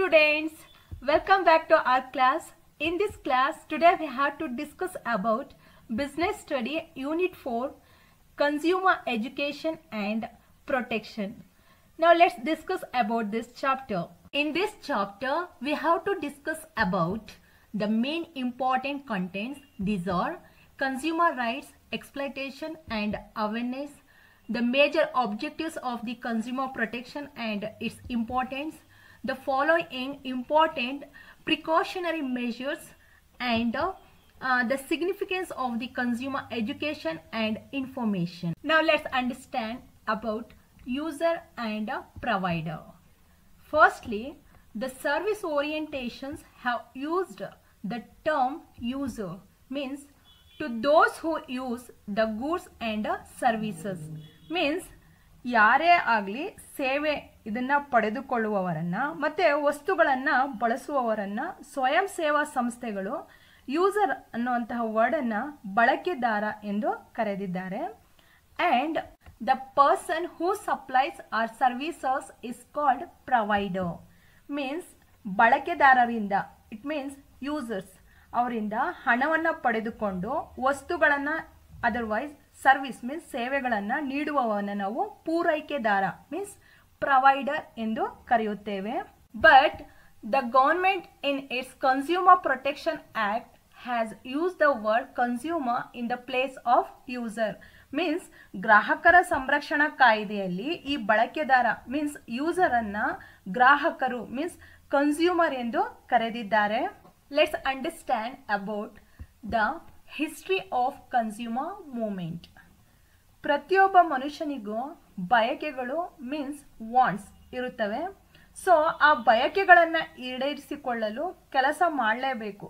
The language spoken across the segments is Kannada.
students, welcome back to our class. In this class, today we have to discuss about Business Study Unit 4, Consumer Education and Protection. Now let's discuss about this chapter. In this chapter, we have to discuss about the main important contents. These are consumer rights, exploitation and awareness, the major objectives of the consumer protection and its importance, the following important precautionary measures, and the significance of the consumer education and information. Now let's understand about user and provider. Firstly, the service orientations have used the term user, means to those who use the goods and services, means ಯಾರೇ ಆಗಲಿ ಸೇವೆ ಇದನ್ನ ಪಡೆದುಕೊಳ್ಳುವವರನ್ನ ಮತ್ತೆ ವಸ್ತುಗಳನ್ನ ಬಳಸುವವರನ್ನ ಸ್ವಯಂ ಸೇವಾ ಸಂಸ್ಥೆಗಳು ಯೂಸರ್ ಅನ್ನುವಂತಹ ವರ್ಡನ್ನ ಬಳಕೆದಾರ ಎಂದು ಕರೆದಿದ್ದಾರೆ. And the person who supplies or services is called provider, means ಬಳಕೆದಾರರಿಂದ, ಇಟ್ ಮೀನ್ಸ್ ಯೂಸರ್ಸ್ ಅವರಿಂದ ಹಣವನ್ನು ಪಡೆದುಕೊಂಡು ವಸ್ತುಗಳನ್ನ ಅದರ್ವೈಸ್ ಸರ್ವಿಸ್ ಮೀನ್ಸ್ ಸೇವೆಗಳನ್ನ ನೀಡುವವನ್ನ ನಾವು ಪೂರೈಕೆದಾರ ಮೀನ್ಸ್ ಪ್ರೊವೈಡರ್ ಎಂದು ಕರೆಯುತ್ತೇವೆ. But the government in its consumer protection act has use the word consumer in the place of user, means ಗ್ರಾಹಕರ ಸಂರಕ್ಷಣಾ ಕಾಯ್ದೆಯಲ್ಲಿ ಈ ಬಳಕೆದಾರ ಮೀನ್ಸ್ ಯೂಸರ್ ಅನ್ನ ಗ್ರಾಹಕರು ಮೀನ್ಸ್ ಕನ್ಸ್ಯೂಮರ್ ಎಂದು ಕರೆದಿದ್ದಾರೆ. Let's understand about the history of consumer movement. ಪ್ರತಿಯೊಬ್ಬ ಮನುಷ್ಯನಿಗೂ ಬಯಕೆಗಳು ಮೀನ್ಸ್ ವಾಂಟ್ಸ್ ಇರುತ್ತವೆ. ಸೊ ಆ ಬಯಕೆಗಳನ್ನು ಈಡೇರಿಸಿಕೊಳ್ಳಲು ಕೆಲಸ ಮಾಡಲೇಬೇಕು,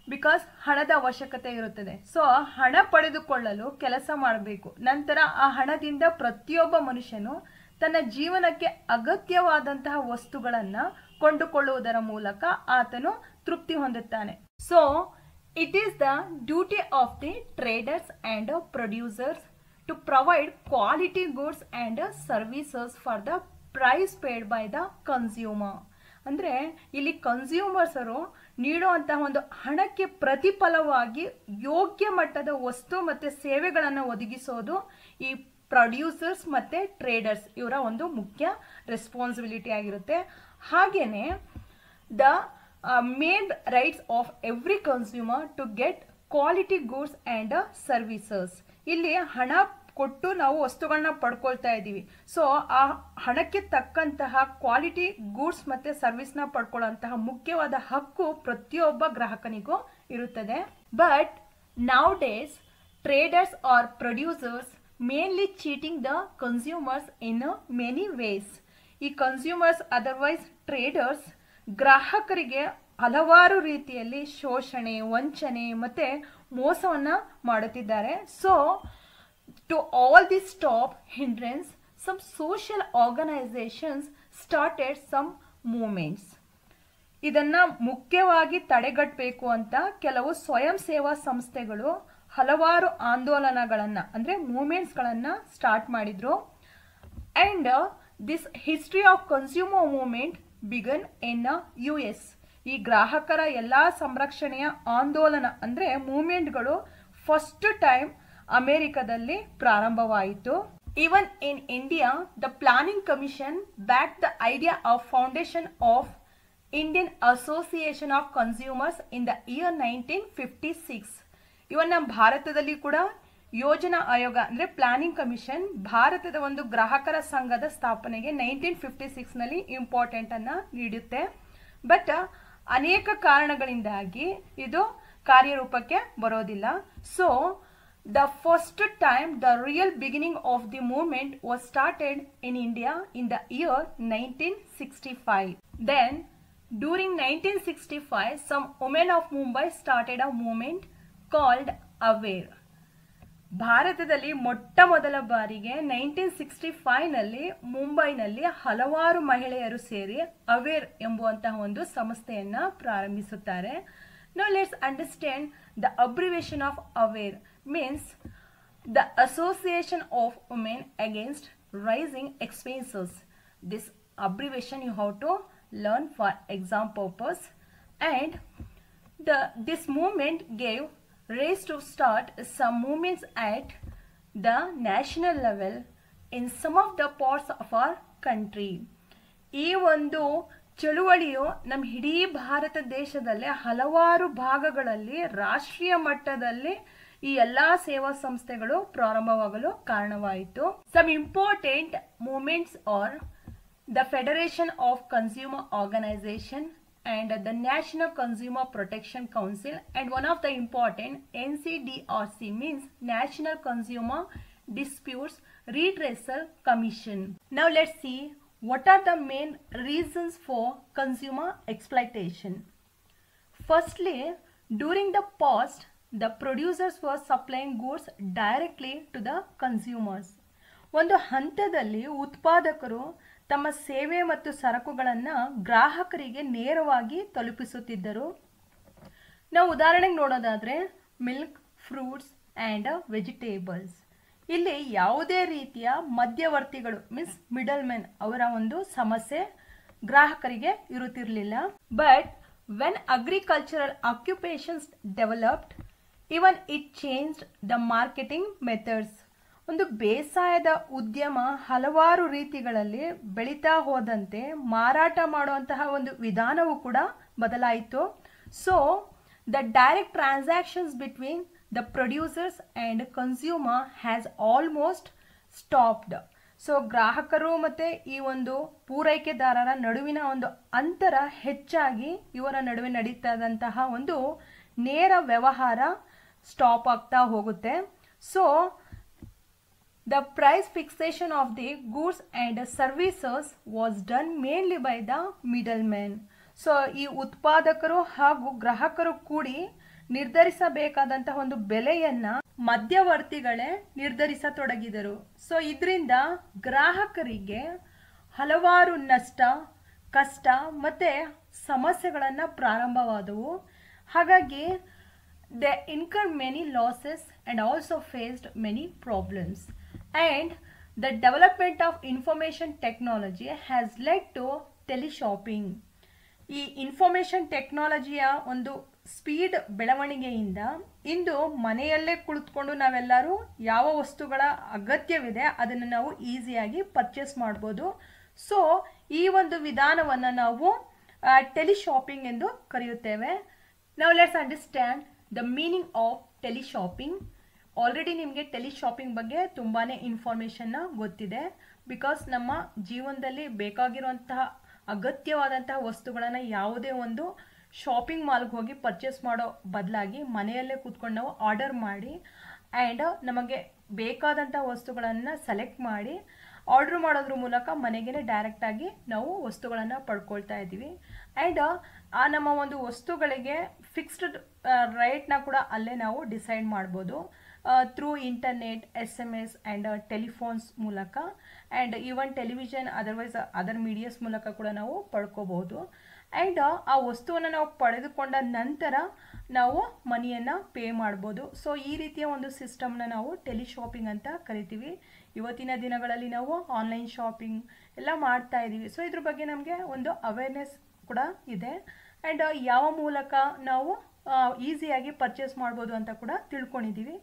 ಬಿಕಾಸ್ ಹಣದ ಅವಶ್ಯಕತೆ ಇರುತ್ತದೆ. ಸೊ ಹಣ ಪಡೆದುಕೊಳ್ಳಲು ಕೆಲಸ ಮಾಡಬೇಕು. ನಂತರ ಆ ಹಣದಿಂದ ಪ್ರತಿಯೊಬ್ಬ ಮನುಷ್ಯನು ತನ್ನ ಜೀವನಕ್ಕೆ ಅಗತ್ಯವಾದಂತಹ ವಸ್ತುಗಳನ್ನು ಕೊಂಡುಕೊಳ್ಳುವುದರ ಮೂಲಕ ಆತನು ತೃಪ್ತಿ ಹೊಂದುತ್ತಾನೆ. So it is the duty of the traders and producers to provide quality goods and services for the price paid by the consumer. ಅಂದರೆ ಇಲ್ಲಿ ಕನ್ಸ್ಯೂಮರ್ಸರು ನೀಡುವಂತಹ ಒಂದು ಹಣಕ್ಕೆ ಪ್ರತಿಫಲವಾಗಿ ಯೋಗ್ಯ ಮಟ್ಟದ ವಸ್ತು ಮತ್ತು ಸೇವೆಗಳನ್ನು ಒದಗಿಸೋದು ಈ ಪ್ರೊಡ್ಯೂಸರ್ಸ್ ಮತ್ತು ಟ್ರೇಡರ್ಸ್ ಇವರ ಒಂದು ಮುಖ್ಯ ರೆಸ್ಪಾನ್ಸಿಬಿಲಿಟಿ ಆಗಿರುತ್ತೆ. ಹಾಗೇನೆ the main rights of every consumer to get quality goods and services. ಇಲ್ಲಿ ಹಣ ಕೊಟ್ಟು ನಾವು ವಸ್ತುಗಳನ್ನ ಪಡ್ಕೊಳ್ತಾ ಇದ್ದೀವಿ. ಸೊ ಆ ಹಣಕ್ಕೆ ತಕ್ಕಂತಹ ಕ್ವಾಲಿಟಿ ಗೂಡ್ಸ್ ಮತ್ತೆ ಸರ್ವಿಸ್ನ ಪಡ್ಕೊಳ್ಳುವಂತಹ ಮುಖ್ಯವಾದ ಹಕ್ಕು ಪ್ರತಿಯೊಬ್ಬ ಗ್ರಾಹಕನಿಗೂ ಇರುತ್ತದೆ. But now days traders or producers mainly cheating the consumers in many ways. ಈ ಕನ್ಸ್ಯೂಮರ್ಸ್ ಅದರ್ವೈಸ್ ಟ್ರೇಡರ್ಸ್ ಗ್ರಾಹಕರಿಗೆ ಹಲವಾರು ರೀತಿಯಲ್ಲಿ ಶೋಷಣೆ, ವಂಚನೆ ಮತ್ತೆ ಮೋಸವನ್ನ ಮಾಡುತ್ತಿದ್ದಾರೆ. So to all this stop hindrance some social organisations started some movements. ಇದನ್ನ ಮುಖ್ಯವಾಗಿ ತಡೆಗಟ್ಟಬೇಕು ಅಂತ ಕೆಲವು ಸ್ವಯಂ ಸೇವಾ ಸಂಸ್ಥೆಗಳು ಹಲವಾರು ಆಂದೋಲನಗಳನ್ನ ಅಂದ್ರೆ ಮೂವ್ಮೆಂಟ್ಸ್ಗಳನ್ನ ಸ್ಟಾರ್ಟ್ ಮಾಡಿದ್ರು. And this history of consumer movement began in US. ಈ ಗ್ರಾಹಕರ ಎಲ್ಲಾ ಸಂರಕ್ಷಣೆಯ ಆಂದೋಲನ ಅಂದ್ರೆ ಮೂವ್ಮೆಂಟ್ಗಳು ಫಸ್ಟ್ ಟೈಮ್ ಅಮೆರಿಕದಲ್ಲಿ ಪ್ರಾರಂಭವಾಯಿತು. Even in India the planning commission back the idea of foundation of Indian association of consumers in the year 1956. ಇವನ್ ನಮ್ಮ ಭಾರತದಲ್ಲಿ ಕೂಡ ಯೋಜನಾ ಆಯೋಗ ಅಂದ್ರೆ ಪ್ಲಾನಿಂಗ್ ಕಮಿಷನ್ ಭಾರತದ ಒಂದು ಗ್ರಾಹಕರ ಸಂಘದ ಸ್ಥಾಪನೆಗೆ 1956 ನಲ್ಲಿ ಇಂಪಾರ್ಟೆಂಟ್ ಅನ್ನ ನೀಡುತ್ತೆ. ಬಟ್ ಅನೇಕ ಕಾರಣಗಳಿಂದಾಗಿ ಇದು ಕಾರ್ಯರೂಪಕ್ಕೆ ಬರೋದಿಲ್ಲ. So the first time the real beginning of the movement was started in India in the year 1965. Then during 1965 some women of Mumbai started a movement called ಅವೇರ್. ಭಾರತದಲ್ಲಿ ಮೊಟ್ಟ ಮೊದಲ ಬಾರಿಗೆ 1965 ನಲ್ಲಿ ಮುಂಬೈನಲ್ಲಿ ಹಲವಾರು ಮಹಿಳೆಯರು ಸೇರಿ ಅವೇರ್ ಎಂಬುವಂತಹ ಒಂದು ಸಂಸ್ಥೆಯನ್ನ ಪ್ರಾರಂಭಿಸುತ್ತಾರೆ. Now let's understand the abbreviation of ಅವೇರ್ means the association of women against rising expenses. This abbreviation you have to learn for exam purpose, and this movement gave rise to start some movements at the national level in some of the parts of our country. ಈ ಒಂದು ಚಳುವಳಿಯು ನಮ್ಮ ಇಡೀ ಭಾರತ ದೇಶದಲ್ಲಿ ಹಲವಾರು ಭಾಗಗಳಲ್ಲಿ ರಾಷ್ಟ್ರೀಯ ಮಟ್ಟದಲ್ಲಿ ಈ ಎಲ್ಲಾ ಸೇವಾ ಸಂಸ್ಥೆಗಳು ಪ್ರಾರಂಭವಾಗಲು ಕಾರಣವಾಯಿತು. Some important movements are the federation of consumer organisation and the National Consumer Protection Council, and one of the important NCDRC means National Consumer Disputes Redressal Commission. Now let's see what are the main reasons for consumer exploitation. Firstly, during the past, the producers were supplying goods directly to the consumers. ಒಂದು ಹಂತದಲ್ಲಿ ಉತ್ಪಾದಕರು ತಮ್ಮ ಸೇವೆ ಮತ್ತು ಸರಕುಗಳನ್ನು ಗ್ರಾಹಕರಿಗೆ ನೇರವಾಗಿ ತಲುಪಿಸುತ್ತಿದ್ದರು. ನಾವು ಉದಾಹರಣೆಗೆ ನೋಡೋದಾದ್ರೆ ಮಿಲ್ಕ್, ಫ್ರೂಟ್ಸ್ ಆ್ಯಂಡ್ ವೆಜಿಟೇಬಲ್ಸ್. ಇಲ್ಲಿ ಯಾವುದೇ ರೀತಿಯ ಮಧ್ಯವರ್ತಿಗಳು ಮೀನ್ಸ್ ಮಿಡಲ್ ಮ್ಯಾನ್ ಅವರ ಒಂದು ಸಮಸ್ಯೆ ಗ್ರಾಹಕರಿಗೆ ಇರುತ್ತಿರಲಿಲ್ಲ. But when agricultural occupations developed, even it changed the marketing methods. ಒಂದು ಬೇಸಾಯದ ಉದ್ಯಮ ಹಲವಾರು ರೀತಿಗಳಲ್ಲಿ ಬೆಳೀತಾ ಹೋದಂತೆ ಮಾರಾಟ ಮಾಡುವಂತಹ ಒಂದು ವಿಧಾನವೂ ಕೂಡ ಬದಲಾಯಿತು. So the direct transactions between the producers and consumer has almost stopped. So ಗ್ರಾಹಕರು ಮತ್ತು ಈ ಒಂದು ಪೂರೈಕೆದಾರರ ನಡುವಿನ ಒಂದು ಅಂತರ ಹೆಚ್ಚಾಗಿ ಇವರ ನಡುವೆ ನಡೀತಾ ಇದ್ದಂತಹ ಒಂದು ನೇರ ವ್ಯವಹಾರ ಸ್ಟಾಪ್ ಆಗ್ತಾ ಹೋಗುತ್ತೆ. So the price fixation of the goods and services was done mainly by the middlemen. So ಈ ಉತ್ಪಾದಕರು ಹಾಗೂ ಗ್ರಾಹಕರು ಕೂಡಿ ನಿರ್ಧರಿಸಬೇಕಾದಂತಹ ಒಂದು ಬೆಲೆಯನ್ನ ಮಧ್ಯವರ್ತಿಗಳೇ ನಿರ್ಧರಿಸತೊಡಗಿದರು. ಸೊ ಇದರಿಂದ ಗ್ರಾಹಕರಿಗೆ ಹಲವಾರು ನಷ್ಟ, ಕಷ್ಟ ಮತ್ತೆ ಸಮಸ್ಯೆಗಳನ್ನ ಪ್ರಾರಂಭವಾದವು. ಹಾಗಾಗಿ they incurred many losses and also faced many problems. And the development of information technology has led to teleshopping. ಈ ಇನ್ಫಾರ್ಮೇಷನ್ ಟೆಕ್ನಾಲಜಿಯ ಒಂದು ಸ್ಪೀಡ್ ಬೆಳವಣಿಗೆಯಿಂದ ಇಂದು ಮನೆಯಲ್ಲೇ ಕುಳಿತುಕೊಂಡು ನಾವೆಲ್ಲರೂ ಯಾವ ವಸ್ತುಗಳ ಅಗತ್ಯವಿದೆ ಅದನ್ನು ನಾವು ಈಸಿಯಾಗಿ ಪರ್ಚೇಸ್ ಮಾಡ್ಬೋದು. ಸೊ ಈ ಒಂದು ವಿಧಾನವನ್ನು ನಾವು ಟೆಲಿಶಾಪಿಂಗ್ ಎಂದು ಕರೆಯುತ್ತೇವೆ. Now let's understand the meaning of teleshopping. Already ನಿಮಗೆ ಟೆಲಿಶಾಪಿಂಗ್ ಬಗ್ಗೆ ತುಂಬಾ ಇನ್ಫಾರ್ಮೇಷನ್ನ ಗೊತ್ತಿದೆ. ಬಿಕಾಸ್ ನಮ್ಮ ಜೀವನದಲ್ಲಿ ಬೇಕಾಗಿರುವಂತಹ ಅಗತ್ಯವಾದಂತಹ ವಸ್ತುಗಳನ್ನು ಯಾವುದೇ ಒಂದು ಶಾಪಿಂಗ್ ಮಾಲ್ಗೆ ಹೋಗಿ ಪರ್ಚೇಸ್ ಮಾಡೋ ಬದಲಾಗಿ ಮನೆಯಲ್ಲೇ ಕೂತ್ಕೊಂಡು ನಾವು ಆರ್ಡರ್ ಮಾಡಿ ಆ್ಯಂಡ್ ನಮಗೆ ಬೇಕಾದಂಥ ವಸ್ತುಗಳನ್ನು ಸೆಲೆಕ್ಟ್ ಮಾಡಿ ಆರ್ಡರ್ ಮಾಡೋದ್ರ ಮೂಲಕ ಮನೆಗೇ ಡೈರೆಕ್ಟಾಗಿ ನಾವು ವಸ್ತುಗಳನ್ನು ಪಡ್ಕೊಳ್ತಾ ಇದ್ದೀವಿ. ಆ್ಯಂಡ್ ಆ ನಮ್ಮ ಒಂದು ವಸ್ತುಗಳಿಗೆ ಫಿಕ್ಸ್ಡ್ ರೇಟ್ನ ಕೂಡ ಅಲ್ಲೇ ನಾವು ಡಿಸೈಡ್ ಮಾಡ್ಬೋದು through internet, SMS and telephones ಮೂಲಕ and even television otherwise other medias ಮೂಲಕ ಕೂಡ ನಾವು ಪಡ್ಕೋಬಹುದು. ಆ್ಯಂಡ್ ಆ ವಸ್ತುವನ್ನು ನಾವು ಪಡೆದುಕೊಂಡ ನಂತರ ನಾವು ಮನಿಯನ್ನು ಪೇ ಮಾಡ್ಬೋದು. ಸೊ ಈ ರೀತಿಯ ಒಂದು ಸಿಸ್ಟಮ್ನ ನಾವು ಟೆಲಿಶಾಪಿಂಗ್ ಅಂತ ಕರಿತೀವಿ. ಇವತ್ತಿನ ದಿನಗಳಲ್ಲಿ ನಾವು ಆನ್ಲೈನ್ ಶಾಪಿಂಗ್ ಎಲ್ಲ ಮಾಡ್ತಾ ಇದ್ದೀವಿ. ಸೊ ಇದ್ರ ಬಗ್ಗೆ ನಮಗೆ ಒಂದು ಅವೇರ್ನೆಸ್ ಕೂಡ ಇದೆ ಆ್ಯಂಡ್ ಯಾವ ಮೂಲಕ ನಾವು ಈಸಿಯಾಗಿ ಪರ್ಚೇಸ್ ಮಾಡ್ಬೋದು ಅಂತ ಕೂಡ ತಿಳ್ಕೊಂಡಿದ್ದೀವಿ.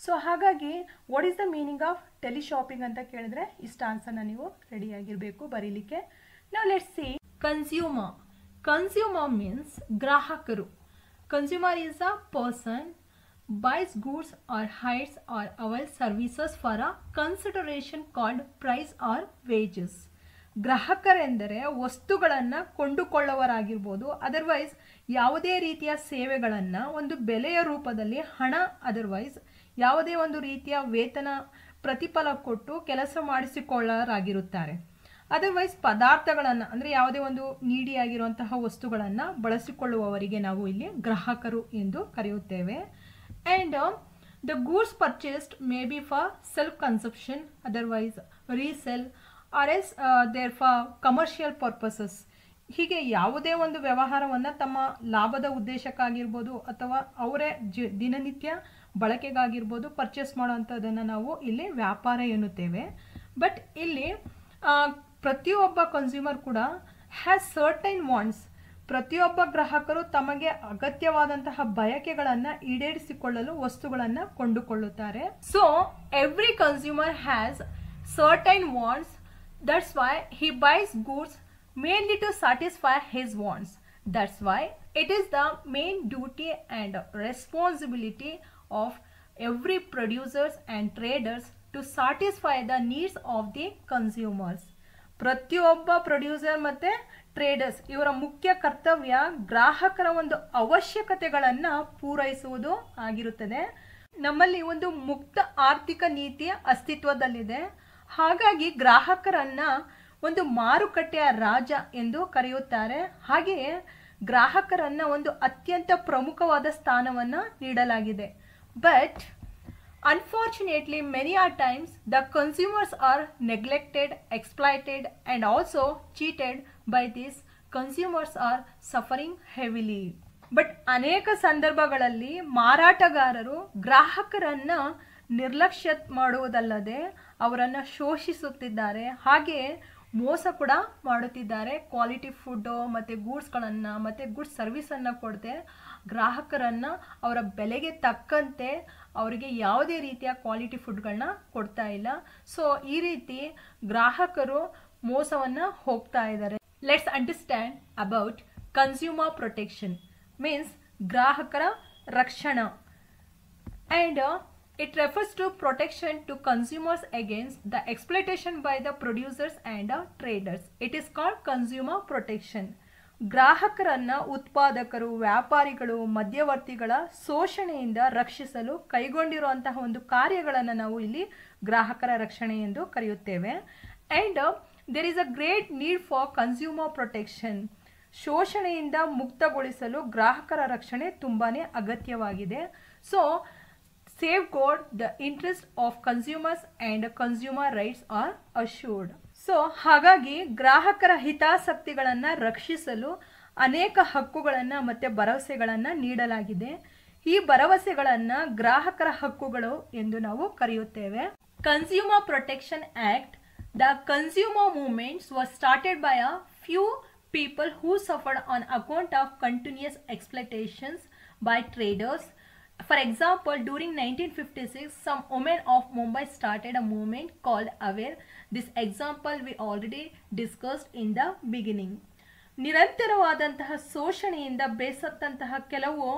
ಸೊ ಹಾಗಾಗಿ what is the meaning of teleshopping ಅಂತ ಕೇಳಿದ್ರೆ ಇಷ್ಟ ಆನ್ಸರ್ನ ನೀವು ರೆಡಿಯಾಗಿರಬೇಕು ಬರೀಲಿಕ್ಕೆ. ನಾವು let's see consumer. Consumer means ಗ್ರಾಹಕರು. Consumer is a person buys goods or hires or avails services for a consideration called price or wages. ಗ್ರಾಹಕರೆಂದರೆ ವಸ್ತುಗಳನ್ನು ಕೊಂಡುಕೊಳ್ಳುವವರಾಗಿರ್ಬೋದು, ಅದರ್ವೈಸ್ ಯಾವುದೇ ರೀತಿಯ ಸೇವೆಗಳನ್ನು ಒಂದು ಬೆಲೆಯ ರೂಪದಲ್ಲಿ ಹಣ, ಅದರ್ವೈಸ್ ಯಾವುದೇ ಒಂದು ರೀತಿಯ ವೇತನ ಪ್ರತಿಫಲ ಕೊಟ್ಟು ಕೆಲಸ ಮಾಡಿಸಿಕೊಳ್ಳರಾಗಿರುತ್ತಾರೆ. ಅದರ್ವೈಸ್ ಪದಾರ್ಥಗಳನ್ನು ಅಂದರೆ ಯಾವುದೇ ಒಂದು ನೀಡಿಯಾಗಿರುವಂತಹ ವಸ್ತುಗಳನ್ನು ಬಳಸಿಕೊಳ್ಳುವವರಿಗೆ ನಾವು ಇಲ್ಲಿ ಗ್ರಾಹಕರು ಎಂದು ಕರೆಯುತ್ತೇವೆ. And the goods purchased may be for self-consumption, otherwise resell, or else there for commercial purposes. ಹೀಗೆ ಯಾವುದೇ ಒಂದು ವ್ಯವಹಾರವನ್ನು ತಮ್ಮ ಲಾಭದ ಉದ್ದೇಶಕ್ಕಾಗಿರ್ಬೋದು ಅಥವಾ ಅವರೇ ದಿನನಿತ್ಯ ಬಳಕೆಗಾಗಿರ್ಬೋದು ಪರ್ಚೇಸ್ ಮಾಡೋವಂಥದ್ದನ್ನು ನಾವು ಇಲ್ಲಿ ವ್ಯಾಪಾರ ಎನ್ನುತ್ತೇವೆ. ಬಟ್ ಇಲ್ಲಿ ಪ್ರತಿಯೊಬ್ಬ ಕನ್ಸ್ಯೂಮರ್ ಕೂಡ ಹ್ಯಾಸ್ ಸರ್ಟೈನ್ ವಾಂಟ್ಸ್. ಪ್ರತಿಯೊಬ್ಬ ಗ್ರಾಹಕರು ತಮಗೆ ಅಗತ್ಯವಾದಂತಹ ಬಯಕೆಗಳನ್ನು ಈಡೇರಿಸಿಕೊಳ್ಳಲು ವಸ್ತುಗಳನ್ನು ಕೊಂಡುಕೊಳ್ಳುತ್ತಾರೆ. So every consumer has certain wants. That's why he buys goods mainly to satisfy his wants. That's why it is the main duty and responsibility of every producers and traders to satisfy the needs of the consumers. ಪ್ರತಿಯೊಬ್ಬ ಪ್ರೊಡ್ಯೂಸರ್ ಮತ್ತೆ ಟ್ರೇಡರ್ಸ್ ಇವರ ಮುಖ್ಯ ಕರ್ತವ್ಯ ಗ್ರಾಹಕರ ಒಂದು ಅವಶ್ಯಕತೆಗಳನ್ನು ಪೂರೈಸುವುದು ಆಗಿರುತ್ತದೆ. ನಮ್ಮಲ್ಲಿ ಒಂದು ಮುಕ್ತ ಆರ್ಥಿಕ ನೀತಿ ಅಸ್ತಿತ್ವದಲ್ಲಿದೆ. ಹಾಗಾಗಿ ಗ್ರಾಹಕರನ್ನ ಒಂದು ಮಾರುಕಟ್ಟೆಯ ರಾಜ ಎಂದು ಕರೆಯುತ್ತಾರೆ. ಹಾಗೆಯೇ ಗ್ರಾಹಕರನ್ನ ಒಂದು ಅತ್ಯಂತ ಪ್ರಮುಖವಾದ ಸ್ಥಾನವನ್ನು ನೀಡಲಾಗಿದೆ. But unfortunately many a times the consumers are neglected, exploited and also cheated. By this consumers are suffering heavily. But ಅನೇಕ ಸಂದರ್ಭಗಳಲ್ಲಿ ಮಾರಾಟಗಾರರು ಗ್ರಾಹಕರನ್ನ ನಿರ್ಲಕ್ಷ್ಯ ಮಾಡುವುದಲ್ಲದೆ ಅವರನ್ನು ಶೋಷಿಸುತ್ತಿದ್ದಾರೆ. ಹಾಗೆ ಮೋಸ ಕೂಡ ಮಾಡುತ್ತಿದ್ದಾರೆ. ಕ್ವಾಲಿಟಿ ಫುಡ್ ಮತ್ತು ಗೂಡ್ಸ್ಗಳನ್ನು ಮತ್ತು ಗುಡ್ಸ್ ಸರ್ವಿಸನ್ನು ಕೊಡದೆ ಗ್ರಾಹಕರನ್ನು ಅವರ ಬೆಲೆಗೆ ತಕ್ಕಂತೆ ಅವರಿಗೆ ಯಾವುದೇ ರೀತಿಯ ಕ್ವಾಲಿಟಿ ಫುಡ್ಗಳನ್ನ ಕೊಡ್ತಾ ಇಲ್ಲ. ಸೊ ಈ ರೀತಿ ಗ್ರಾಹಕರು ಮೋಸವನ್ನು ಹೋಗ್ತಾ ಇದ್ದಾರೆ. Let's understand about consumer protection means ಗ್ರಾಹಕರ ರಕ್ಷಣಾ. and it refers to protection to consumers against the exploitation by the producers and traders. It is called consumer protection. ಗ್ರಾಹಕರನ್ನ ಉತ್ಪಾದಕರು, ವ್ಯಾಪಾರಿಗಳು, ಮಧ್ಯವರ್ತಿಗಳ ಶೋಷಣೆಯಿಂದ ರಕ್ಷಿಸಲು ಕೈಗೊಂಡಿರುವಂತಹ ಒಂದು ಕಾರ್ಯಗಳನ್ನು ನಾವು ಇಲ್ಲಿ ಗ್ರಾಹಕರ ರಕ್ಷಣೆ ಎಂದು ಕರೆಯುತ್ತೇವೆ. and there is a great need for consumer protection. ಶೋಷಣೆಯಿಂದ ಮುಕ್ತಗೊಳಿಸಲು ಗ್ರಾಹಕರ ರಕ್ಷಣೆ ತುಂಬಾನೇ ಅಗತ್ಯವಾಗಿದೆ. So safeguard the interest of consumers and consumer rights are assured. So ಹಾಗಾಗಿ ಗ್ರಾಹಕರ ಹಿತಾಸಕ್ತಿಗಳನ್ನು ರಕ್ಷಿಸಲು ಅನೇಕ ಹಕ್ಕುಗಳನ್ನು ಮತ್ತು ಭರವಸೆಗಳನ್ನು ನೀಡಲಾಗಿದೆ. ಈ ಭರವಸೆಗಳನ್ನು ಗ್ರಾಹಕರ ಹಕ್ಕುಗಳು ಎಂದು ನಾವು ಕರೆಯುತ್ತೇವೆ. Consumer protection act. The consumer movements was started by a few people who suffered on account of continuous exploitations by traders. For example, during 1956, some women of Mumbai started a movement called Aware. This example we already discussed in the beginning. ನಿರಂತರವಾದಂತಹ ಶೋಷಣೆಯಿಂದ ಬೇಸತ್ತಂತಹ ಕೆಲವು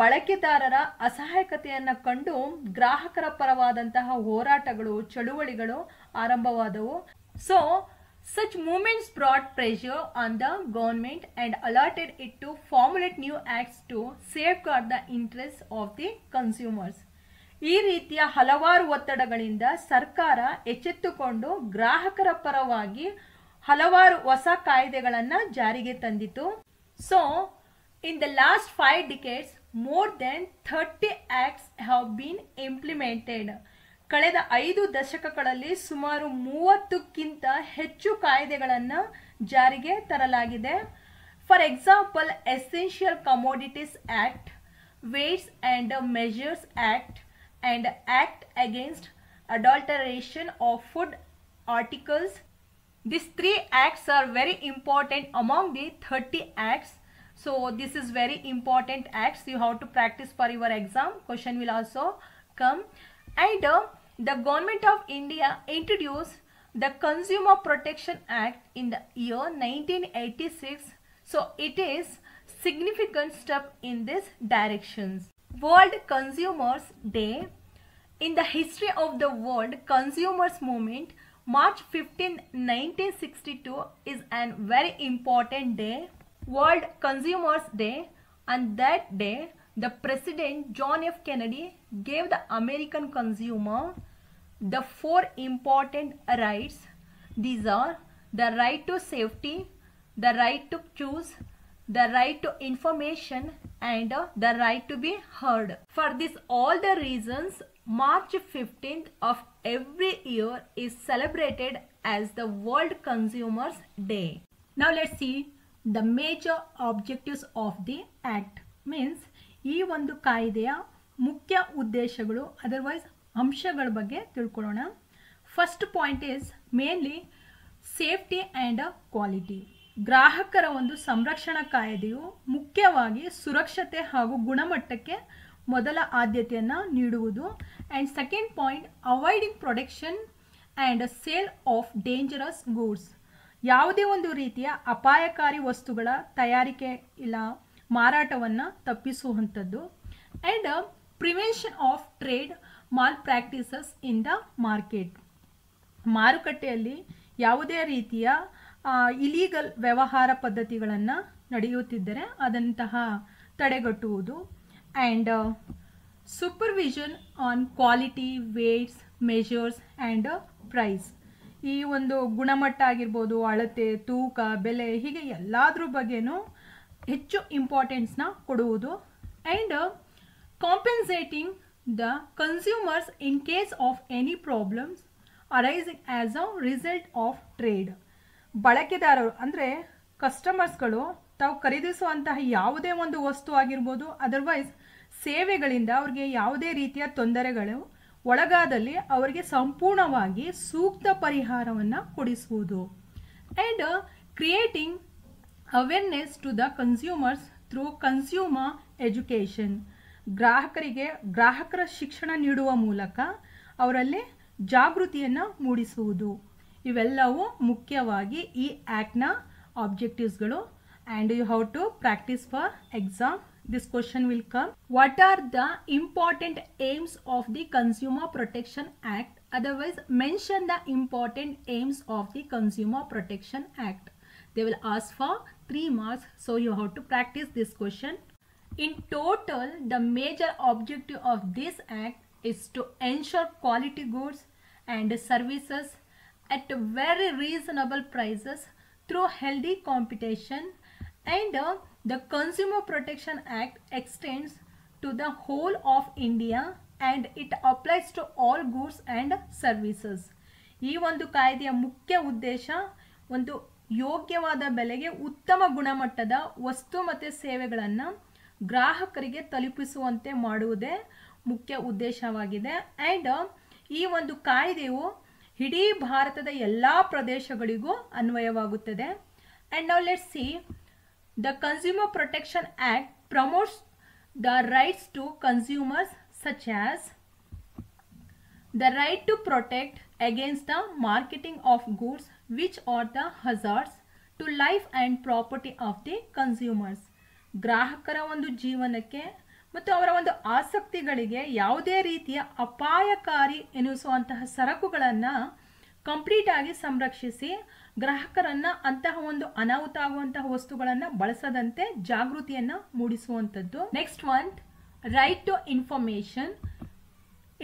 ಬಳಕೆದಾರರ ಅಸಹಾಯಕತೆಯನ್ನು ಕಂಡು ಗ್ರಾಹಕರ ಪರವಾದಂತಹ ಹೋರಾಟಗಳು, ಚಳುವಳಿಗಳು ಆರಂಭವಾದವು. So such movements brought pressure on the government and alerted it to formulate new acts to safeguard the interests of the consumers. ಈ ರೀತಿಯ ಹಲವಾರು ಒತ್ತಡಗಳಿಂದ ಸರ್ಕಾರ ಎಚ್ಚೆತ್ತುಕೊಂಡು ಗ್ರಾಹಕರ ಪರವಾಗಿ ಹಲವಾರು ಹೊಸ ಕಾಯ್ದೆಗಳನ್ನು ಜಾರಿಗೆ ತಂದಿತು. So in the last 5 decades more than 30 acts have been implemented. ಕಳೆದ 5 ದಶಕಗಳಲ್ಲಿ ಸುಮಾರು 30ಕ್ಕಿಂತ ಹೆಚ್ಚು ಕಾಯ್ದೆಗಳನ್ನು ಜಾರಿಗೆ ತರಲಾಗಿದೆ. For example, essential commodities act, weights and measures act and act against adulteration of food articles. These 3 acts are very important among the 30 acts. So this is very important acts. You have to practice for your exam. Question will also come. And the government of India introduced the Consumer Protection Act in the year 1986. So it is significant step in this directions. World Consumers Day. In the history of the world consumers movement, March 15, 1962 is a very important day. World Consumers Day. On that day, the President John F. Kennedy gave the American consumer the 4 important rights. These are the right to safety, the right to choose, the right to information, and the right to be heard. For this all the reasons, March 15th of every year is celebrated as the World Consumers Day. Now let's see the major objectives of the act. Means ಈ ಒಂದು ಕಾಯ್ದೆಯ ಮುಖ್ಯ ಉದ್ದೇಶಗಳು, ಅದರ್ವೈಸ್ ಅಂಶಗಳ ಬಗ್ಗೆ ತಿಳ್ಕೊಳ್ಳೋಣ. First point is mainly safety and quality. ಗ್ರಾಹಕರ ಒಂದು ಸಂರಕ್ಷಣಾ ಕಾಯ್ದೆಯು ಮುಖ್ಯವಾಗಿ ಸುರಕ್ಷತೆ ಹಾಗೂ ಗುಣಮಟ್ಟಕ್ಕೆ ಮೊದಲ ಆದ್ಯತೆಯನ್ನು ನೀಡುವುದು. And second point, avoiding production and sale of dangerous goods. ಯಾವುದೇ ಒಂದು ರೀತಿಯ ಅಪಾಯಕಾರಿ ವಸ್ತುಗಳ ತಯಾರಿಕೆ ಇಲ್ಲ ಮಾರಾಟವನ್ನು ತಪ್ಪಿಸುವಂಥದ್ದು. And prevention of trade malpractices in the market. ಮಾರುಕಟ್ಟೆಯಲ್ಲಿ ಯಾವುದೇ ರೀತಿಯ ಇಲೀಗಲ್ ವ್ಯವಹಾರ ಪದ್ಧತಿಗಳನ್ನು ನಡೆಯುತ್ತಿದ್ದರೆ ಅದಂತಹ ತಡೆಗಟ್ಟುವುದು. And supervision on quality, weights, measures and price. ಈ ಒಂದು ಗುಣಮಟ್ಟ ಆಗಿರ್ಬೋದು, ಅಳತೆ, ತೂಕ, ಬೆಲೆ, ಹೀಗೆ ಎಲ್ಲದ್ರ ಬಗ್ಗೆನೂ ಹೆಚ್ಚು ಇಂಪಾರ್ಟೆನ್ಸ್ನ ಕೊಡುವುದು. And compensating the consumers in case of any problems arising as a result of trade. ಬಳಕೆದಾರರು ಅಂದರೆ ಕಸ್ಟಮರ್ಸ್ಗಳು ತಾವು ಖರೀದಿಸುವಂತಹ ಯಾವುದೇ ಒಂದು ವಸ್ತು ಆಗಿರ್ಬೋದು, ಅದರ್ವೈಸ್ ಸೇವೆಗಳಿಂದ ಅವ್ರಿಗೆ ಯಾವುದೇ ರೀತಿಯ ತೊಂದರೆಗಳು ಒಳಗಾದಲ್ಲಿ ಅವರಿಗೆ ಸಂಪೂರ್ಣವಾಗಿ ಸೂಕ್ತ ಪರಿಹಾರವನ್ನು ಕೊಡಿಸುವುದು. And creating awareness to the consumers through consumer education. ಗ್ರಾಹಕರ ಶಿಕ್ಷಣ ನೀಡುವ ಮೂಲಕ ಅವರಲ್ಲಿ ಜಾಗೃತಿಯನ್ನು ಮೂಡಿಸುವುದು. ಇವೆಲ್ಲವೂ ಮುಖ್ಯವಾಗಿ ಈ ಆ್ಯಕ್ಟ್ನ ಆಬ್ಜೆಕ್ಟಿವ್ಸ್ಗಳು. And you have to practice for exam. This question will come. What are the important aims of the Consumer Protection Act? Otherwise, mention the important aims of the Consumer Protection Act. They will ask for 3 marks. So you have to practice this question. In total, the major objective of this act is to ensure quality goods and services at very reasonable prices through healthy competition. And the Consumer Protection Act extends to the whole of India and it applies to all goods and services. ಈ ಒಂದು ಕಾಯ್ದೆಯ ಮುಖ್ಯ ಉದ್ದೇಶ ಒಂದು ಯೋಗ್ಯವಾದ ಬೆಲೆಗೆ ಉತ್ತಮ ಗುಣಮಟ್ಟದ ವಸ್ತು ಮತ್ತು ಸೇವೆಗಳನ್ನು ಗ್ರಾಹಕರಿಗೆ ತಲುಪಿಸುವಂತೆ ಮಾಡುವುದೇ ಮುಖ್ಯ ಉದ್ದೇಶವಾಗಿದೆ. ಆ್ಯಂಡ್ ಈ ಒಂದು ಕಾಯ್ದೆಯು ಇಡೀ ಭಾರತದ ಎಲ್ಲ ಪ್ರದೇಶಗಳಿಗೂ ಅನ್ವಯವಾಗುತ್ತದೆ. ಆ್ಯಂಡ್ ನಾವು let's C. The Consumer Protection Act promotes the rights to consumers such as the right to protect against the marketing of goods which are the hazards to life and property of the consumers. ಗ್ರಾಹಕರ ಒಂದು ಜೀವನಕ್ಕೆ ಮತ್ತು ಅವರ ಒಂದು ಆಸಕ್ತಿಗಳಿಗೆ ಯಾವುದೇ ರೀತಿಯ ಅಪಾಯಕಾರಿ ಎನಿಸುವಂತಹ ಸರಕುಗಳನ್ನು ಕಂಪ್ಲೀಟ್ ಆಗಿ ಸಂರಕ್ಷಿಸಿ ಗ್ರಾಹಕರನ್ನು ಅಂತಹ ಒಂದು ಅನಾಹುತ ಆಗುವಂತಹ ವಸ್ತುಗಳನ್ನು ಬಳಸದಂತೆ ಜಾಗೃತಿಯನ್ನು ಮೂಡಿಸುವಂಥದ್ದು. Next one, right to information.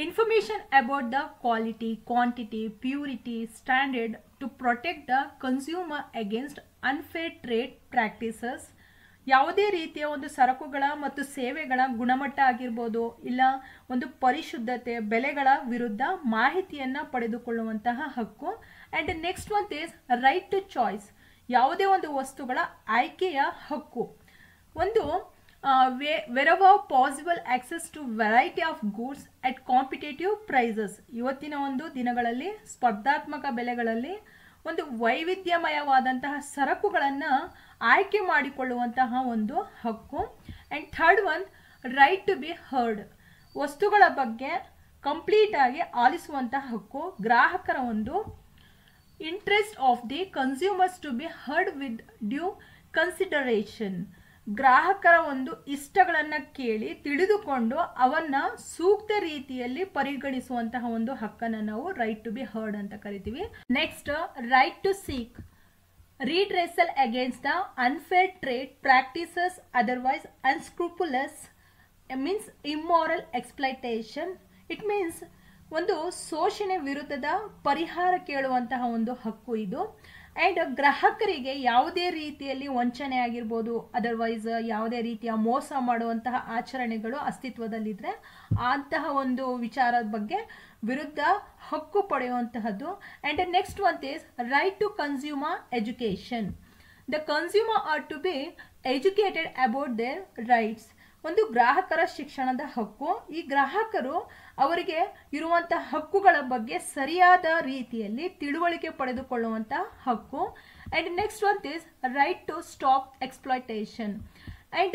Information about the quality, quantity, purity, standard to protect the consumer against unfair trade practices. ಯಾವುದೇ ರೀತಿಯ ಒಂದು ಸರಕುಗಳ ಮತ್ತು ಸೇವೆಗಳ ಗುಣಮಟ್ಟ ಆಗಿರ್ಬೋದು, ಇಲ್ಲ ಒಂದು ಪರಿಶುದ್ಧತೆ, ಬೆಲೆಗಳ ವಿರುದ್ಧ ಮಾಹಿತಿಯನ್ನು ಪಡೆದುಕೊಳ್ಳುವಂತಹ ಹಕ್ಕು. And next one is right to choice. ಯಾವುದೇ ಒಂದು ವಸ್ತುಗಳ ಆಯ್ಕೆಯ ಹಕ್ಕು. ಒಂದು wherever possible access to variety of goods at competitive prices. ಇವತ್ತಿನ ಒಂದು ದಿನಗಳಲ್ಲಿ ಸ್ಪರ್ಧಾತ್ಮಕ ಬೆಲೆಗಳಲ್ಲಿ ಒಂದು ವೈವಿಧ್ಯಮಯವಾದಂತಹ ಸರಕುಗಳನ್ನು ಆಯ್ಕೆ ಮಾಡಿಕೊಳ್ಳುವಂತಹ ಒಂದು ಹಕ್ಕು. And third one, right to be heard. ವಸ್ತುಗಳ ಬಗ್ಗೆ ಕಂಪ್ಲೀಟ್ ಆಗಿ ಆಲಿಸುವಂತಹ ಹಕ್ಕು. ಗ್ರಾಹಕರ ಒಂದು interest of the consumers to be heard with due consideration. ಗ್ರಾಹಕರ ಒಂದು ಇಷ್ಟಗಳನ್ನು ಕೇಳಿ ತಿಳಿದುಕೊಂಡು ಅವನ್ನ ಸೂಕ್ತ ರೀತಿಯಲ್ಲಿ ಪರಿಗಣಿಸುವಂತಹ ಒಂದು ಹಕ್ಕನ್ನು ನಾವು ರೈಟ್ ಟು ಬಿ ಹರ್ಡ್ ಅಂತ ಕರಿತೀವಿ. Next, right to seek redressal against the unfair trade practices, otherwise unscrupulous, means immoral exploitation. It means ಒಂದು ಶೋಷಣೆ ವಿರುದ್ಧದ ಪರಿಹಾರ ಕೇಳುವಂತಹ ಒಂದು ಹಕ್ಕು ಇದು. ಆ್ಯಂಡ್ ಗ್ರಾಹಕರಿಗೆ ಯಾವುದೇ ರೀತಿಯಲ್ಲಿ ವಂಚನೆ ಆಗಿರ್ಬೋದು, ಅದರ್ವೈಸ್ ಯಾವುದೇ ರೀತಿಯ ಮೋಸ ಮಾಡುವಂತಹ ಆಚರಣೆಗಳು ಅಸ್ತಿತ್ವದಲ್ಲಿದ್ದರೆ ಅಂತಹ ಒಂದು ವಿಚಾರದ ಬಗ್ಗೆ ವಿರುದ್ಧ ಹಕ್ಕು ಪಡೆಯುವಂತಹದ್ದು. And next one is right to consumer education. The consumer are to be educated about their rights. ಒಂದು ಗ್ರಾಹಕರ ಶಿಕ್ಷಣದ ಹಕ್ಕು. ಈ ಗ್ರಾಹಕರು ಅವರಿಗೆ ಇರುವಂತಹ ಹಕ್ಕುಗಳ ಬಗ್ಗೆ ಸರಿಯಾದ ರೀತಿಯಲ್ಲಿ ತಿಳುವಳಿಕೆ ಪಡೆದುಕೊಳ್ಳುವಂತಹ ಹಕ್ಕು. And next one is right to stop exploitation and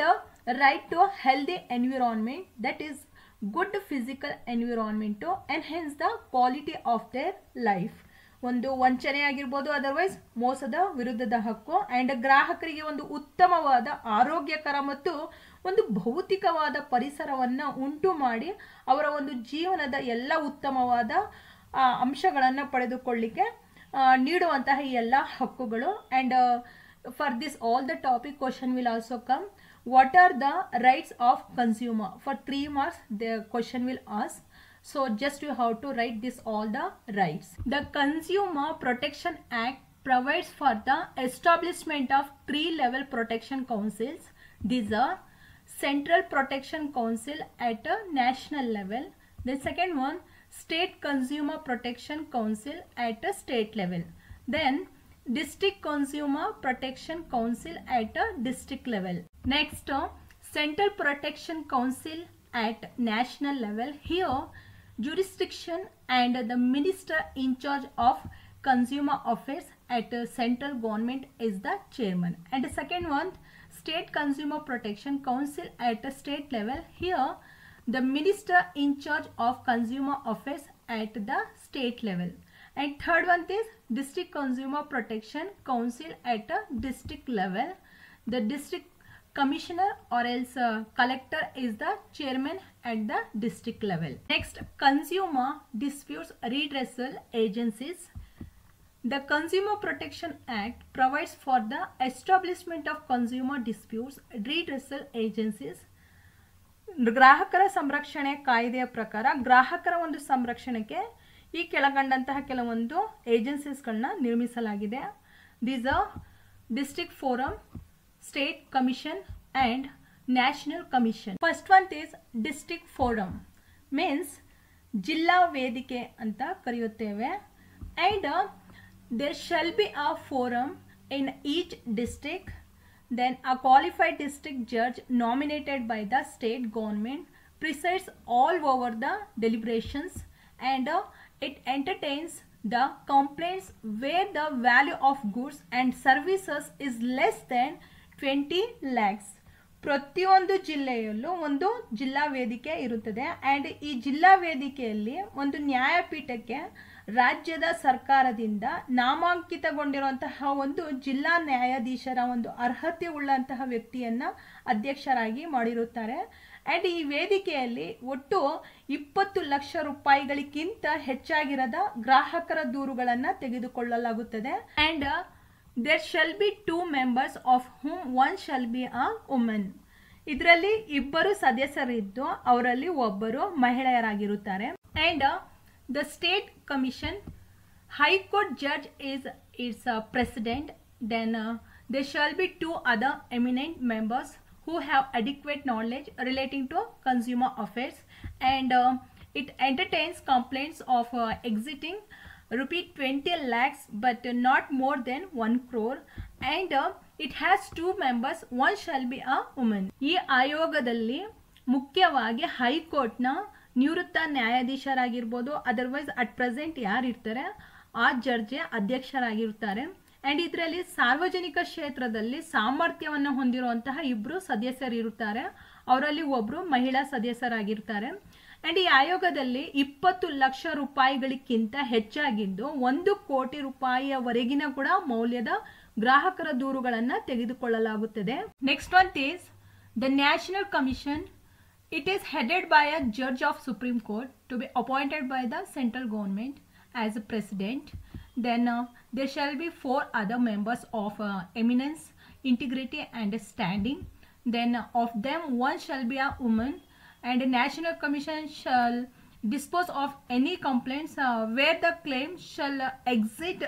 right to healthy environment, that is good physical environment to enhance the quality of their life. ಒಂದು ವಂಚನೆ ಆಗಿರ್ಬೋದು, ಅದರ್ವೈಸ್ ಮೋಸದ ವಿರುದ್ಧದ ಹಕ್ಕು, ಅಂಡ್ ಗ್ರಾಹಕರಿಗೆ ಒಂದು ಉತ್ತಮವಾದ ಆರೋಗ್ಯಕರ ಮತ್ತು ಒಂದು ಭೌತಿಕವಾದ ಪರಿಸರವನ್ನ ಉಂಟು ಮಾಡಿ ಅವರ ಒಂದು ಜೀವನದ ಎಲ್ಲ ಉತ್ತಮವಾದ ಅಂಶಗಳನ್ನು ಪಡೆದುಕೊಳ್ಳಿಕ್ಕೆ ನೀಡುವಂತಹ ಈ ಎಲ್ಲ ಹಕ್ಕುಗಳು. And for this all the topic question will also come, what are the rights of consumer? For 3 marks the question will ask, so just you have to write this all the rights. The Consumer Protection Act provides for the establishment of 3-level protection councils. These are Central Protection Council at a national level, the second one State Consumer Protection Council at a state level, then District Consumer Protection Council at a district level. Next, Central Protection Council at national level. Here, jurisdiction and the minister in charge of consumer affairs at central government is the chairman. And the second one, State Consumer Protection Council at a state level. Here, the minister in charge of consumer affairs at the state level. And third one is District Consumer Protection Council at a district level. The district commissioner or else collector is the chairman at the district level. Next, Consumer Disputes Redressal Agencies. The Consumer Protection Act provides for the establishment of consumer disputes redressal agencies. ಗ್ರಾಹಕರ ಸಂರಕ್ಷಣೆ ಕಾಯ್ದೆಯ ಪ್ರಕಾರ ಗ್ರಾಹಕರ ಒಂದು ಸಂರಕ್ಷಣೆಗೆ ಈ ಕೆಳಗಂಡಂತಹ ಕೆಲವೊಂದು ಏಜೆನ್ಸೀಸ್ಗಳನ್ನ ನಿರ್ಮಿಸಲಾಗಿದೆ. These are district forum, state commission and national commission. First one is district forum, means ಜಿಲ್ಲಾ ವೇದಿಕೆ ಅಂತ ಕರೆಯುತ್ತೇವೆ. And there shall be a forum in each district. Then a qualified district judge nominated by the state government presides all over the deliberations, and it entertains the complaints where the value of goods and services is less than 20 lakhs. ಪ್ರತಿಯೊಂದು ಜಿಲ್ಲೆಯಲ್ಲೂ ಒಂದು ಜಿಲ್ಲಾ ವೇದಿಕೆ ಇರುತ್ತದೆ. ಆ್ಯಂಡ್ ಈ ಜಿಲ್ಲಾ ವೇದಿಕೆಯಲ್ಲಿ ಒಂದು ನ್ಯಾಯಪೀಠಕ್ಕೆ ರಾಜ್ಯದ ಸರ್ಕಾರದಿಂದ ನಾಮಾಂಕಿತಗೊಂಡಿರುವಂತಹ ಒಂದು ಜಿಲ್ಲಾ ನ್ಯಾಯಾಧೀಶರ ಒಂದು ಅರ್ಹತೆ ಉಳ್ಳಂತಹ ವ್ಯಕ್ತಿಯನ್ನು ಅಧ್ಯಕ್ಷರಾಗಿ ಮಾಡಿರುತ್ತಾರೆ. ಆ್ಯಂಡ್ ಈ ವೇದಿಕೆಯಲ್ಲಿ ಒಟ್ಟು 20 ಲಕ್ಷ ರೂಪಾಯಿಗಳಿಗಿಂತ ಹೆಚ್ಚಾಗಿರದ ಗ್ರಾಹಕರ ದೂರುಗಳನ್ನು ತೆಗೆದುಕೊಳ್ಳಲಾಗುತ್ತದೆ. And there shall be 2 members of whom one shall be a woman. ಇದರಲ್ಲಿ ಇಬ್ಬರು ಸದಸ್ಯರಿದ್ದು ಅವರಲ್ಲಿ ಒಬ್ಬರು ಮಹಿಳೆಯರಾಗಿರುತ್ತಾರೆ. and the state commission high court judge is its president. then there shall be 2 other eminent members who have adequate knowledge relating to consumer affairs, and it entertains complaints of exceeding ₹20 lakhs but not more than 1 crore, and it has 2 members, one shall be a woman. ಈ ಆಯೋಗದಲ್ಲಿ ಮುಖ್ಯವಾಗಿ ಹೈಕೋರ್ಟ್ನ ನಿವೃತ್ತ ನ್ಯಾಯಾಧೀಶರಾಗಿರ್ಬೋದು, ಅದರ್ವೈಸ್ ಅಟ್ ಪ್ರೆಸೆಂಟ್ ಯಾರು ಇರ್ತಾರೆ ಆ ಜಡ್ಜೆ ಅಧ್ಯಕ್ಷರಾಗಿರ್ತಾರೆ. ಆ್ಯಂಡ್ ಇದರಲ್ಲಿ ಸಾರ್ವಜನಿಕ ಕ್ಷೇತ್ರದಲ್ಲಿ ಸಾಮರ್ಥ್ಯವನ್ನು ಹೊಂದಿರುವಂತಹ ಇಬ್ಬರು ಸದಸ್ಯರಿರುತ್ತಾರೆ, ಅವರಲ್ಲಿ ಒಬ್ಬರು ಮಹಿಳಾ ಸದಸ್ಯರಾಗಿರ್ತಾರೆ. ಆ್ಯಂಡ್ ಈ ಆಯೋಗದಲ್ಲಿ 20 ಲಕ್ಷ ರೂಪಾಯಿಗಳಿಗಿಂತ ಹೆಚ್ಚಾಗಿದ್ದು 1 ಕೋಟಿ ರೂಪಾಯಿಯವರೆಗಿನ ಕೂಡ ಮೌಲ್ಯದ ಗ್ರಾಹಕರ ದೂರುಗಳನ್ನು ತೆಗೆದುಕೊಳ್ಳಲಾಗುತ್ತದೆ. Next one is the national commission. It is headed by a judge of supreme court to be appointed by the central government as a president. then there shall be 4 other members of eminence, integrity and standing. then of them one shall be a woman, and the national commission shall dispose of any complaints where the claim shall exceed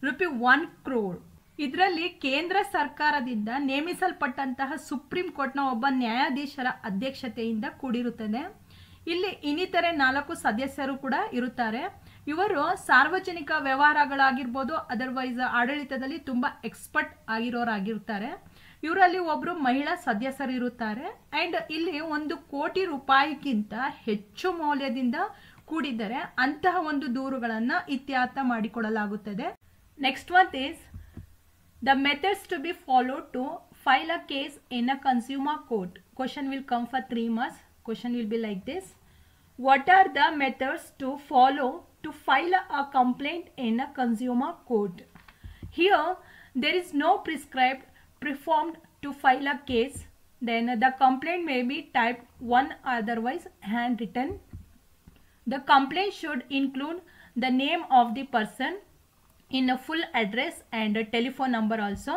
₹1 crore. ಇದರಲ್ಲಿ ಕೇಂದ್ರ ಸರ್ಕಾರದಿಂದ ನೇಮಿಸಲ್ಪಟ್ಟಂತಹ ಸುಪ್ರೀಂ ಕೋರ್ಟ್ನ ಒಬ್ಬ ನ್ಯಾಯಾಧೀಶರ ಅಧ್ಯಕ್ಷತೆಯಿಂದ ಕೂಡಿರುತ್ತದೆ. ಇಲ್ಲಿ ಇನ್ನಿತರೆ 4 ಸದಸ್ಯರು ಕೂಡ ಇರುತ್ತಾರೆ. ಇವರು ಸಾರ್ವಜನಿಕ ವ್ಯವಹಾರಗಳಾಗಿರ್ಬೋದು, ಅದರ್ವೈಸ್ ಆಡಳಿತದಲ್ಲಿ ತುಂಬ ಎಕ್ಸ್ಪರ್ಟ್ ಆಗಿರೋರಾಗಿರ್ತಾರೆ. ಇವರಲ್ಲಿ ಒಬ್ಬರು ಮಹಿಳಾ ಸದಸ್ಯರು ಇರುತ್ತಾರೆ. ಆ್ಯಂಡ್ ಇಲ್ಲಿ 1 ಕೋಟಿ ರೂಪಾಯಿಗಿಂತ ಹೆಚ್ಚು ಮೌಲ್ಯದಿಂದ ಕೂಡಿದರೆ ಅಂತಹ ಒಂದು ದೂರುಗಳನ್ನು ಇತ್ಯರ್ಥ ಮಾಡಿಕೊಡಲಾಗುತ್ತದೆ. Next one is The methods to be followed to file a case in a consumer court. Question will come for 3 marks. Question will be like this. What are the methods to follow to file a complaint in a consumer court? Here there is no prescribed performed to file a case. Then the complaint may be typed one, otherwise handwritten. The complaint should include the name of the person in a full address and a telephone number also.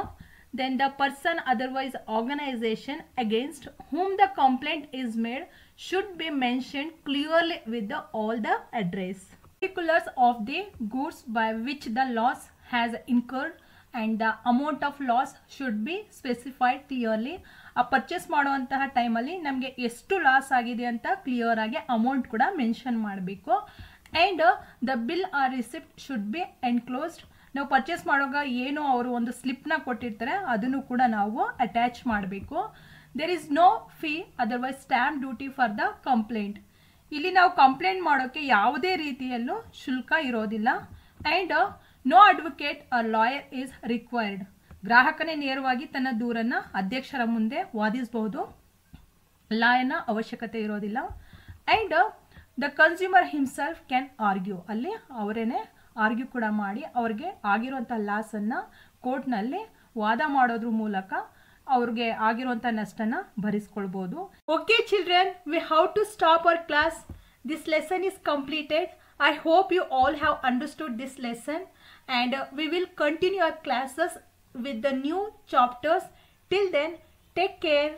Then the person, otherwise organization against whom the complaint is made should be mentioned clearly with all the address. Particulars of the goods by which the loss has incurred and the amount of loss should be specified clearly. ಆ ಪರ್ಚೇಸ್ ಮಾಡುವಂತಹ ಟೈಮಲ್ಲಿ ನಮಗೆ ಎಷ್ಟು ಲಾಸ್ ಆಗಿದೆ ಅಂತ ಕ್ಲಿಯರ್ ಆಗಿ ಅಮೌಂಟ್ ಕೂಡ ಮೆನ್ಷನ್ ಮಾಡಬೇಕು. And the bill or receipt should be enclosed. ನಾವು ಪರ್ಚೇಸ್ ಮಾಡುವಾಗ ಏನು ಅವರು ಒಂದು ಸ್ಲಿಪ್ನ ಕೊಟ್ಟಿರ್ತಾರೆ ಅದನ್ನು ಕೂಡ ನಾವು ಅಟ್ಯಾಚ್ ಮಾಡಬೇಕು. There is no fee otherwise stamp duty for the complaint. ಇಲ್ಲಿ ನಾವು ಕಂಪ್ಲೇಂಟ್ ಮಾಡೋಕ್ಕೆ ಯಾವುದೇ ರೀತಿಯಲ್ಲೂ ಶುಲ್ಕ ಇರೋದಿಲ್ಲ. And no advocate or lawyer is required. ಗ್ರಾಹಕನೇ ನೇರವಾಗಿ ತನ್ನ ದೂರನ್ನು ಅಧ್ಯಕ್ಷರ ಮುಂದೆ ವಾದಿಸಬಹುದು, ಲಾಯರ್ನ ಅವಶ್ಯಕತೆ ಇರೋದಿಲ್ಲ. And the consumer himself can argue. ಅಲ್ಲಿ ಅವರೇನೆ ಆರ್ಗ್ಯೂ ಕೂಡ ಮಾಡಿ ಅವ್ರಿಗೆ ಆಗಿರುವಂಥ ಲಾಸನ್ನು ಕೋರ್ಟ್ನಲ್ಲಿ ವಾದ ಮಾಡೋದ್ರ ಮೂಲಕ ಅವ್ರಿಗೆ ಆಗಿರುವಂಥ ನಷ್ಟನ ಭರಿಸ್ಕೊಳ್ಬೋದು. Okay children, we have to stop our class. This lesson is completed. I hope you all have understood this lesson, and we will continue our classes with the new chapters. Till then, take care.